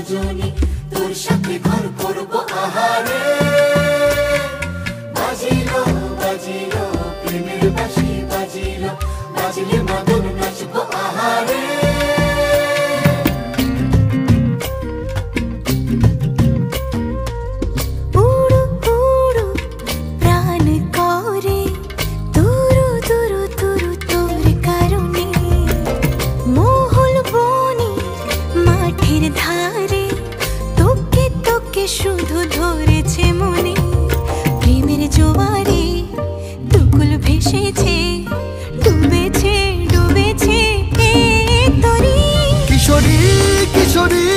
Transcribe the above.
রজনী তোর সাথে ঘর করবো আহারে। বাজিলো বাজিলো প্রেমের বাঁশি বাজিলো, বাজলে মদন নাচবো আহারে। শুধু ধরেছে মনে প্রেমের জোয়ারে, দুকুল ভেসেছে, ডুবেছে ডুবেছে এ তরি। কিশোরী কিশোরী